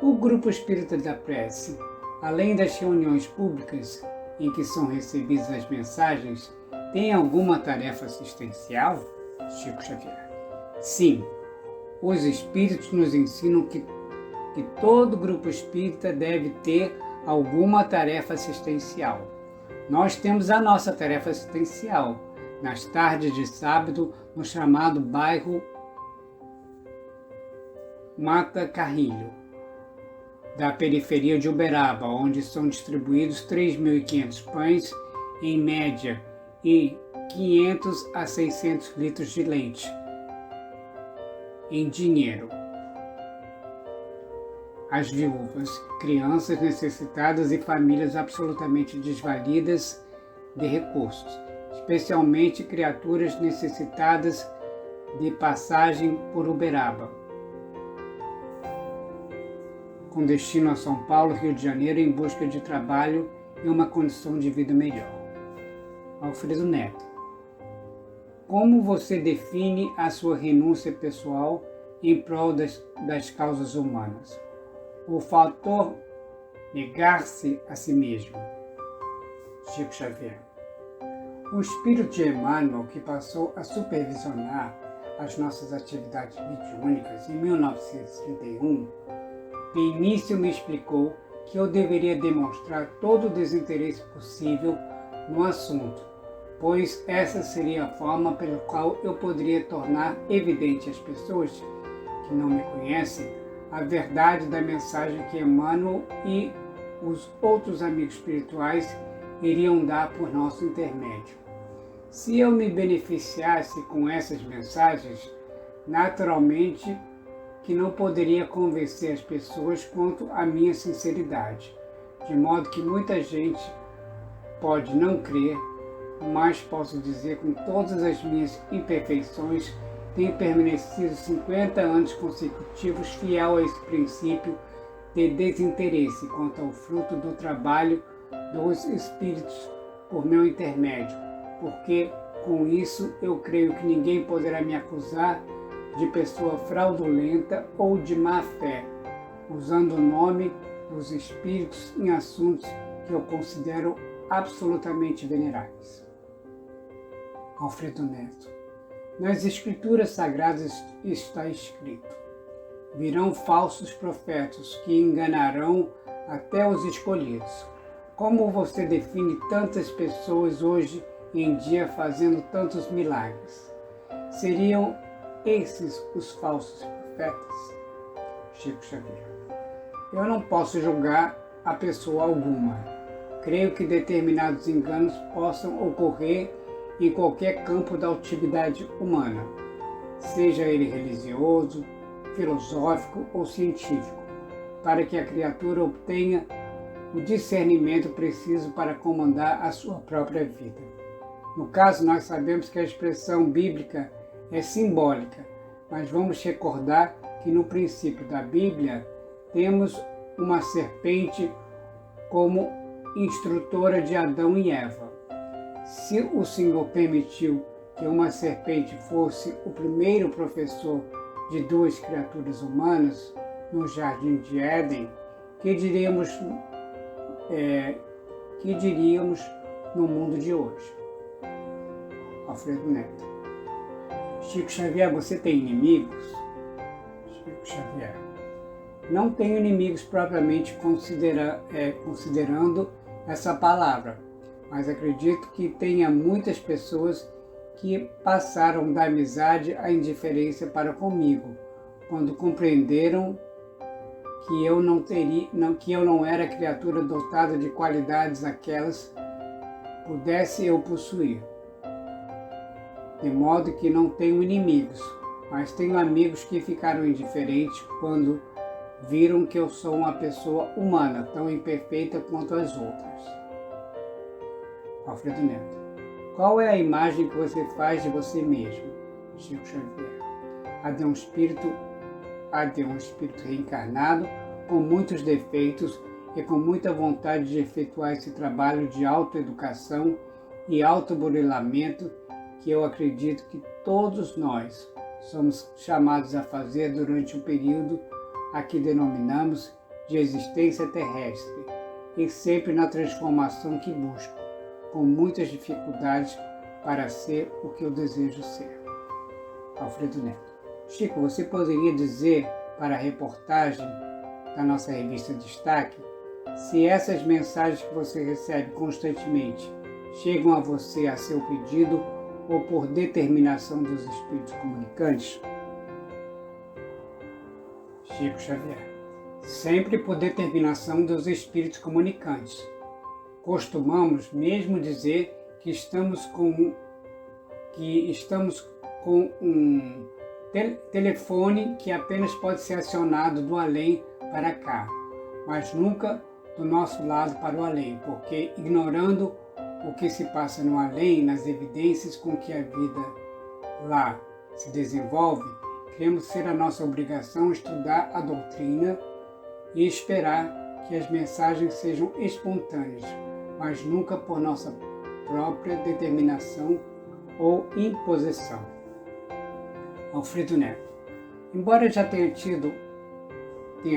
S1: o Grupo Espírita da Prece, além das reuniões públicas em que são recebidas as mensagens, tem alguma tarefa assistencial? Chico Xavier: sim, os Espíritos nos ensinam que todo grupo espírita deve ter alguma tarefa assistencial. Nós temos a nossa tarefa assistencial nas tardes de sábado no chamado bairro Mata Carrilho, da periferia de Uberaba, onde são distribuídos 3.500 pães, em média, e 500 a 600 litros de leite, em dinheiro. As viúvas, crianças necessitadas e famílias absolutamente desvalidas de recursos, especialmente criaturas necessitadas de passagem por Uberaba, com destino a São Paulo, Rio de Janeiro, em busca de trabalho e uma condição de vida melhor. Alfredo Neto: como você define a sua renúncia pessoal em prol das causas humanas? O fator negar-se a si mesmo. Chico Xavier: o espírito de Emmanuel, que passou a supervisionar as nossas atividades mediúnicas em 1931, de início me explicou que eu deveria demonstrar todo o desinteresse possível no assunto, pois essa seria a forma pela qual eu poderia tornar evidente às pessoas que não me conhecem a verdade da mensagem que Emmanuel e os outros amigos espirituais iriam dar por nosso intermédio. Se eu me beneficiasse com essas mensagens, naturalmente que não poderia convencer as pessoas quanto à minha sinceridade, de modo que muita gente pode não crer, mas posso dizer com todas as minhas imperfeições, tenho permanecido 50 anos consecutivos fiel a esse princípio de desinteresse quanto ao fruto do trabalho dos espíritos por meu intermédio, porque com isso eu creio que ninguém poderá me acusar de pessoa fraudulenta ou de má fé, usando o nome dos espíritos em assuntos que eu considero absolutamente veneráveis. Alfredo Neto: Nas Escrituras Sagradas está escrito: virão falsos profetas que enganarão até os escolhidos. Como você define tantas pessoas hoje em dia fazendo tantos milagres? Seriam esses os falsos profetas? Chico Xavier. Eu não posso julgar a pessoa alguma. Creio que determinados enganos possam ocorrer em qualquer campo da atividade humana, seja ele religioso, filosófico ou científico, para que a criatura obtenha o discernimento preciso para comandar a sua própria vida. No caso, nós sabemos que a expressão bíblica é simbólica, mas vamos recordar que no princípio da Bíblia temos uma serpente como instrutora de Adão e Eva. Se o Senhor permitiu que uma serpente fosse o primeiro professor de duas criaturas humanas no Jardim de Éden, que diríamos no mundo de hoje? Alfredo Neto. Chico Xavier, você tem inimigos? Chico Xavier. Não tenho inimigos propriamente considerando essa palavra, mas acredito que tenha muitas pessoas que passaram da amizade à indiferença para comigo, quando compreenderam que eu não era criatura dotada de qualidades aquelas pudesse eu possuir. De modo que não tenho inimigos, mas tenho amigos que ficaram indiferentes quando viram que eu sou uma pessoa humana, tão imperfeita quanto as outras. Alfredo Neto. Qual é a imagem que você faz de você mesmo? Chico Xavier. A de um espírito reencarnado, com muitos defeitos e com muita vontade de efetuar esse trabalho de autoeducação e autoburilamento que eu acredito que todos nós somos chamados a fazer durante o período a que denominamos de existência terrestre, e sempre na transformação que busco, com muitas dificuldades para ser o que eu desejo ser. Alfredo Neto. Chico, você poderia dizer para a reportagem da nossa revista Destaque se essas mensagens que você recebe constantemente chegam a você a seu pedido ou por determinação dos espíritos comunicantes? Chico Xavier. Sempre por determinação dos espíritos comunicantes. Costumamos mesmo dizer que estamos com um telefone que apenas pode ser acionado do além para cá, mas nunca do nosso lado para o além, porque ignorando o que se passa no além, nas evidências com que a vida lá se desenvolve, queremos ser a nossa obrigação estudar a doutrina e esperar que as mensagens sejam espontâneas, mas nunca por nossa própria determinação ou imposição. Alfredo Neto. Embora já tenha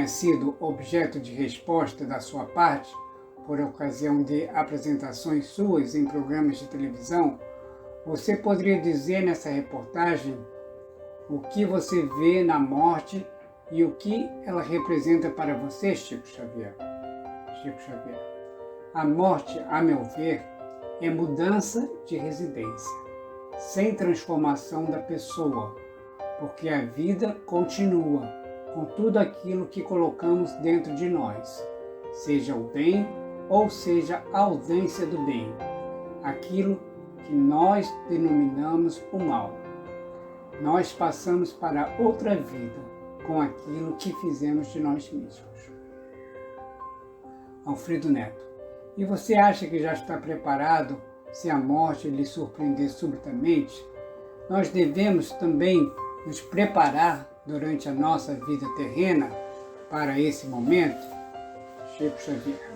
S1: sido objeto de resposta da sua parte, por ocasião de apresentações suas em programas de televisão, você poderia dizer nessa reportagem o que você vê na morte e o que ela representa para você, Chico Xavier? Chico Xavier. A morte, a meu ver, é mudança de residência, sem transformação da pessoa, porque a vida continua com tudo aquilo que colocamos dentro de nós, seja o bem ou seja a ausência do bem, aquilo que nós denominamos o mal. Nós passamos para outra vida com aquilo que fizemos de nós mesmos. Alfredo Neto. E você acha que já está preparado se a morte lhe surpreender subitamente? Nós devemos também nos preparar durante a nossa vida terrena para esse momento? Chico Xavier.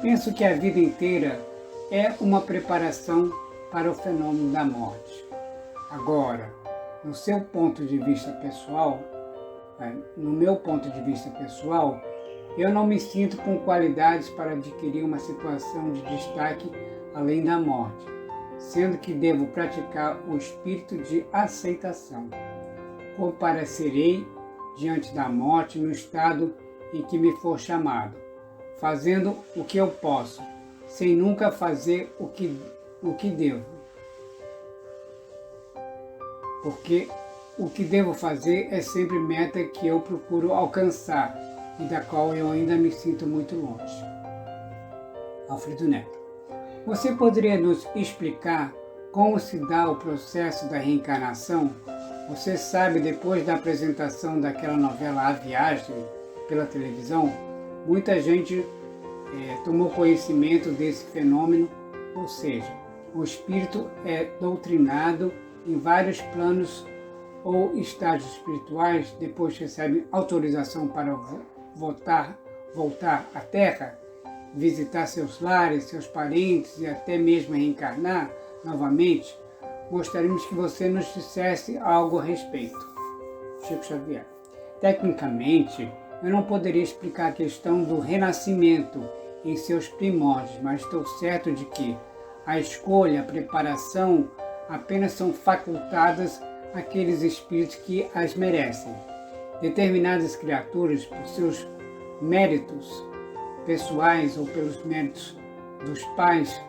S1: Penso que a vida inteira é uma preparação para o fenômeno da morte. Agora, no meu ponto de vista pessoal, eu não me sinto com qualidades para adquirir uma situação de destaque além da morte. sendo que devo praticar o espírito de aceitação. Comparecerei diante da morte no estado em que me for chamado, fazendo o que eu posso, sem nunca fazer o que devo. Porque o que devo fazer é sempre meta que eu procuro alcançar e da qual eu ainda me sinto muito longe. Alfredo Neto. Você poderia nos explicar como se dá o processo da reencarnação? Você sabe, depois da apresentação daquela novela A Viagem pela televisão, muita gente tomou conhecimento desse fenômeno, ou seja, o espírito é doutrinado em vários planos ou estágios espirituais, depois recebe autorização para voltar à Terra, visitar seus lares, seus parentes e até mesmo reencarnar novamente. Gostaríamos que você nos dissesse algo a respeito. Chico Xavier. Tecnicamente, eu não poderia explicar a questão do renascimento em seus primórdios, mas estou certo de que a escolha, a preparação apenas são facultadas àqueles espíritos que as merecem. Determinadas criaturas, por seus méritos pessoais ou pelos méritos dos pais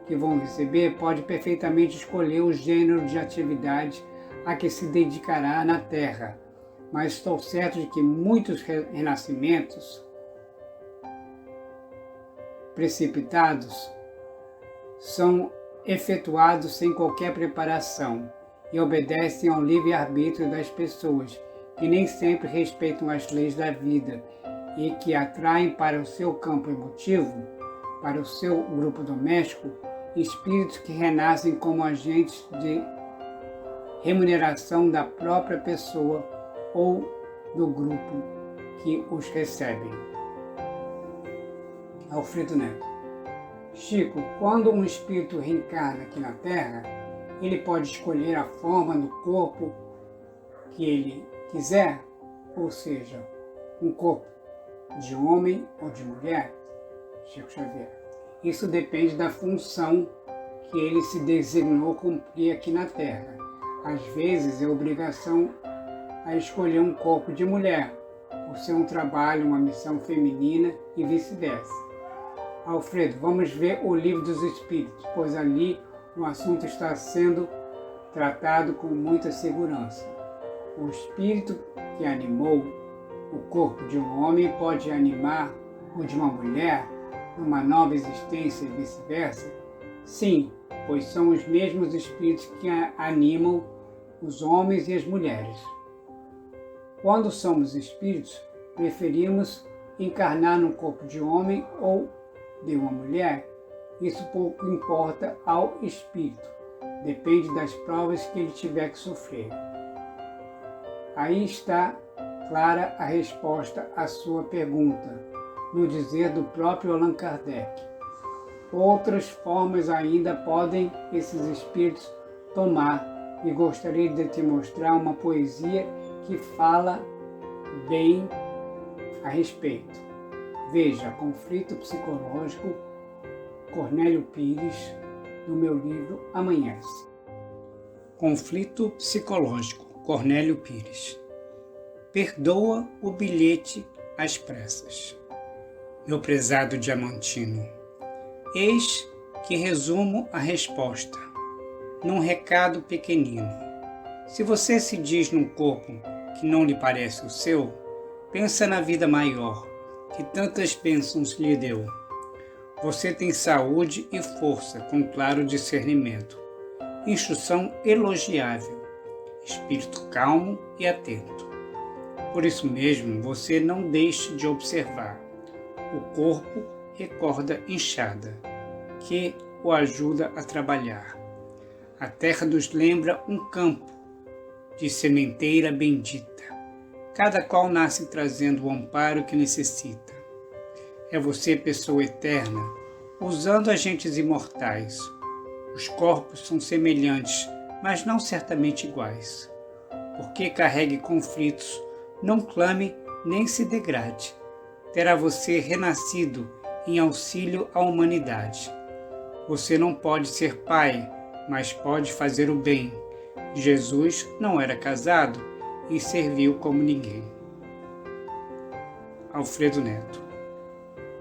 S1: que vão receber, pode perfeitamente escolher o gênero de atividade a que se dedicará na Terra. Mas estou certo de que muitos renascimentos precipitados são efetuados sem qualquer preparação e obedecem ao livre-arbítrio das pessoas, que nem sempre respeitam as leis da vida e que atraem para o seu campo emotivo, para o seu grupo doméstico, espíritos que renascem como agentes de remuneração da própria pessoa ou do grupo que os recebem. Alfredo Neto. Chico, quando um espírito reencarna aqui na Terra, ele pode escolher a forma do corpo que ele quiser, ou seja, um corpo de homem ou de mulher? Chico Xavier. Isso depende da função que ele se designou cumprir aqui na Terra. Às vezes é obrigação a escolher um corpo de mulher, por ser um trabalho, uma missão feminina e vice-versa. Alfredo, vamos ver o Livro dos Espíritos, pois ali o assunto está sendo tratado com muita segurança. O espírito que animou o corpo de um homem pode animar o de uma mulher numa nova existência e vice-versa? Sim, pois são os mesmos espíritos que animam os homens e as mulheres. Quando somos espíritos, preferimos encarnar no corpo de homem ou de uma mulher? Isso pouco importa ao espírito, depende das provas que ele tiver que sofrer. Aí está clara a resposta à sua pergunta, no dizer do próprio Allan Kardec. Outras formas ainda podem esses espíritos tomar, e gostaria de te mostrar uma poesia que fala bem a respeito. Veja, Conflito Psicológico, Cornélio Pires, no meu livro Amanhece. Conflito Psicológico, Cornélio Pires. Perdoa o bilhete às pressas. Meu prezado diamantino, eis que resumo a resposta, num recado pequenino. Se você se diz num corpo que não lhe parece o seu, pensa na vida maior, que tantas bênçãos lhe deu. Você tem saúde e força com claro discernimento, instrução elogiável, espírito calmo e atento. Por isso mesmo, você não deixe de observar. O corpo recorda inchada, que o ajuda a trabalhar. A terra nos lembra um campo de sementeira bendita. Cada qual nasce trazendo o amparo que necessita. É você, pessoa eterna, usando agentes imortais. Os corpos são semelhantes, mas não certamente iguais. Porque carregue conflitos, não clame nem se degrade. Terá você renascido em auxílio à humanidade. Você não pode ser pai, mas pode fazer o bem. Jesus não era casado e serviu como ninguém. Alfredo Neto.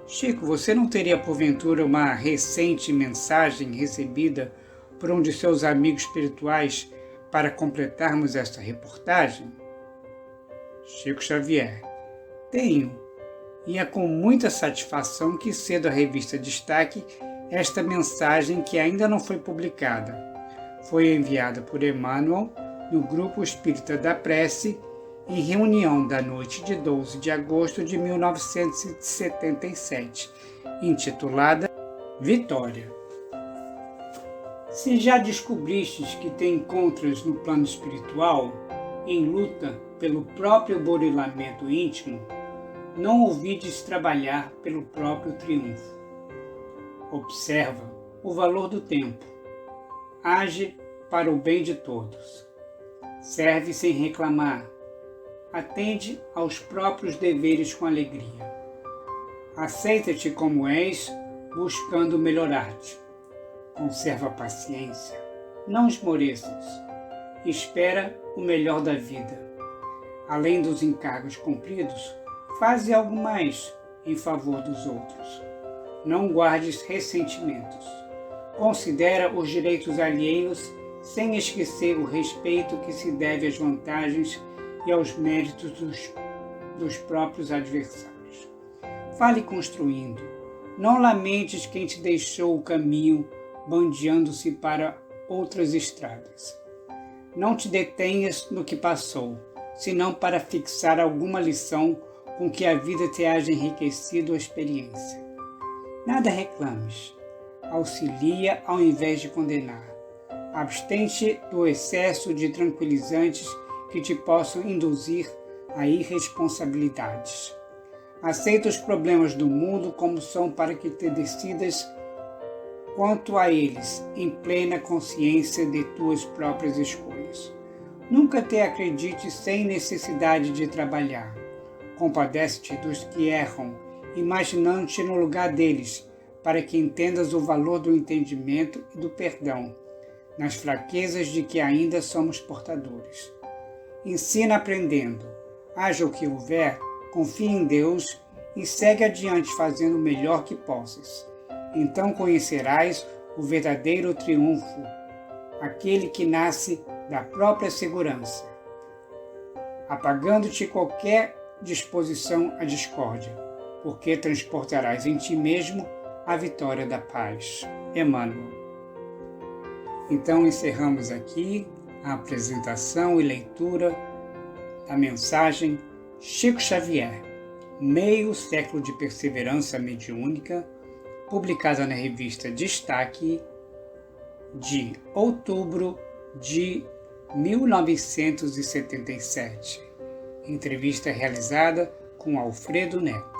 S1: Chico, você não teria porventura uma recente mensagem recebida por um de seus amigos espirituais para completarmos esta reportagem? Chico Xavier. Tenho, e é com muita satisfação que cedo à revista Destaque esta mensagem que ainda não foi publicada. Foi enviada por Emmanuel no Grupo Espírita da Prece em reunião da noite de 12 de agosto de 1977, intitulada Vitória. Se já descobristes que te encontras no plano espiritual, em luta pelo próprio burilamento íntimo, não ouvides trabalhar pelo próprio triunfo. Observa o valor do tempo. Age para o bem de todos. Serve sem reclamar. Atende aos próprios deveres com alegria. Aceita-te como és, buscando melhorar-te. Conserva a paciência. Não esmoreças. Espera o melhor da vida. Além dos encargos cumpridos, faze algo mais em favor dos outros. Não guardes ressentimentos. Considera os direitos alheios sem esquecer o respeito que se deve às vantagens e aos méritos dos próprios adversários. Fale construindo. Não lamentes quem te deixou o caminho, bandeando-se para outras estradas. Não te detenhas no que passou, senão para fixar alguma lição com que a vida te haja enriquecido a experiência. Nada reclames. Auxilia ao invés de condenar. Abstente do excesso de tranquilizantes que te possam induzir a irresponsabilidades. Aceita os problemas do mundo como são para que te decidas quanto a eles, em plena consciência de tuas próprias escolhas. Nunca te acredite sem necessidade de trabalhar. Compadece-te dos que erram, imaginando-te no lugar deles, para que entendas o valor do entendimento e do perdão, nas fraquezas de que ainda somos portadores. Ensina aprendendo. Haja o que houver, confie em Deus e segue adiante fazendo o melhor que possas. Então conhecerás o verdadeiro triunfo, aquele que nasce da própria segurança, apagando-te qualquer disposição à discórdia, porque transportarás em ti mesmo a vitória da paz. Emmanuel. Então encerramos aqui a apresentação e leitura da mensagem Chico Xavier, Meio Século de Perseverança Mediúnica, publicada na revista Destaque, de outubro de 1977. Entrevista realizada com Alfredo Neto.